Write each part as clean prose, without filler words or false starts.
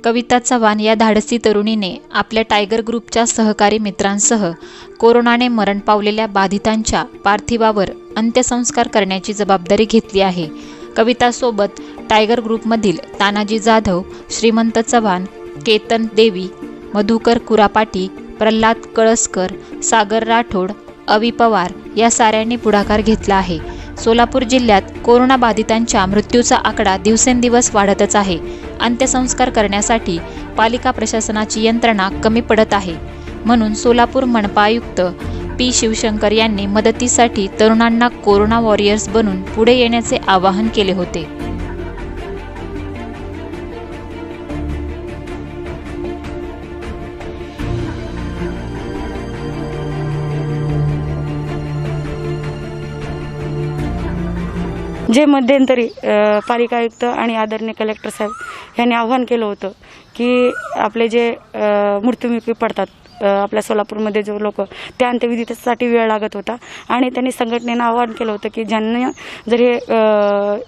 कविता चव्हाण या धाडसी तरुणीने आपल्या टायगर ग्रुपच्या सहकारी मित्रांसह कोरोनाने मरण पावलेल्या बाधितांच्या पार्थिवावर अंत्यसंस्कार करण्याची जबाबदारी घेतली आहे। कवितासोबत टायगर ग्रुपमधील तानाजी जाधव, श्रीमंत चव्हाण, केतन देवी, मधुकर कुरापाटी, प्रल्हाद कळसकर, सागर राठोड, अवी पवार या साऱ्यांनी पुढाकार घेतला आहे। सोलापूर जिल्ह्यात कोरोना बाधितांच्या मृत्यूचा आकडा दिवसेंदिवस वाढतच आहे। अंत्यसंस्कार करण्यासाठी पालिका प्रशासनाची यंत्रणा कमी पडत आहे, म्हणून सोलापूर मनपा आयुक्त पी शिवशंकर यांनी मदतीसाठी तरुणांना कोरोना वॉरियर्स बनून पुढे येण्याचे आवाहन केले होते। जे मध्यंतरी पालिका आयुक्त आणि आदरणीय कलेक्टर साहेब यांनी आव्हान केलं होतं की आपले जे मृत्युमुखी पडतात आपल्या सोलापूरमध्ये जो लोक त्या अंत्यविधीसाठी वेळ लागत होता आणि त्यांनी संघटनेनं आवाहन केलं होतं की ज्यांना जर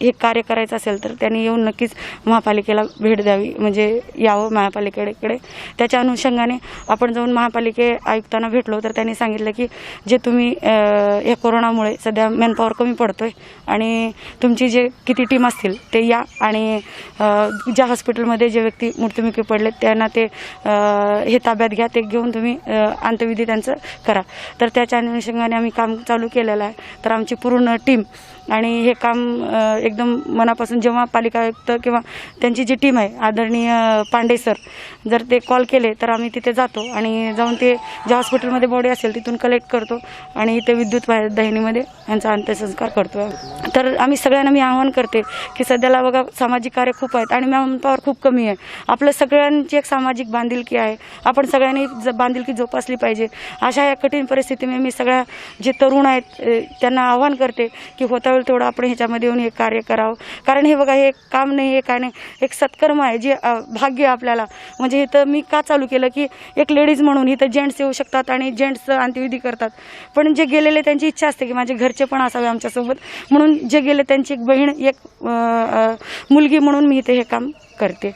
हे कार्य करायचं असेल तर त्यांनी येऊन नक्कीच महापालिकेला भेट द्यावी, म्हणजे यावं महापालिकेकडे। त्याच्या अनुषंगाने आपण जाऊन महापालिके आयुक्तांना भेटलो तर त्यांनी सांगितलं की जे तुम्ही या कोरोनामुळे सध्या मॅनपॉवर कमी पडतोय आणि तुमची जे किती टीम असतील ते या आणि ज्या हॉस्पिटलमध्ये जे व्यक्ती मृत्युमुखी पडले त्यांना ते हे ताब्यात घ्या, ते घेऊन तुम्ही अंत्यविधी त्यांचं करा। तर त्याच्या अनुषंगाने आम्ही काम चालू केलेलं आहे। तर आमची पूर्ण टीम आणि हे काम एकदम मनापासून, जेव्हा पालिका आयुक्त किंवा त्यांची जी टीम आहे आदरणीय पांडे सर जर ते कॉल केले तर आम्ही तिथे जातो आणि जाऊन ते ज्या हॉस्पिटलमध्ये बॉडी असेल तिथून कलेक्ट करतो आणि इथे विद्युत दाहिनीमध्ये यांचा अंत्यसंस्कार करतो। तर आम्ही सगळ्यांना मी आवाहन करते की सध्याला बघा सामाजिक कार्य खूप आहेत आणि मॅनपॉवर खूप कमी आहे। आपलं सगळ्यांची एक सामाजिक बांधिलकी आहे, आपण सगळ्यांनी बांधिलकी जोपासली पाहिजे। अशा या कठीण परिस्थितीमध्ये मी सगळ्या जे तरुण आहेत त्यांना आवाहन करते की होता वेळ तेवढं आपण ह्याच्यामध्ये येऊन हे कार्य करावं, कारण हे बघा हे काम नाही, हे काय नाही, एक सत्कर्म आहे, जे भाग्य आपल्याला। म्हणजे इथं मी का चालू केलं की एक लेडीज म्हणून इथं जेंट्स येऊ शकतात आणि जेंट्स अंत्यविधी करतात, पण जे गेलेले त्यांची इच्छा असते की माझे घरचे पण असावे आमच्यासोबत, म्हणून जे गेले त्यांची एक बहीण, एक मुलगी म्हणून मी इथे हे काम करते।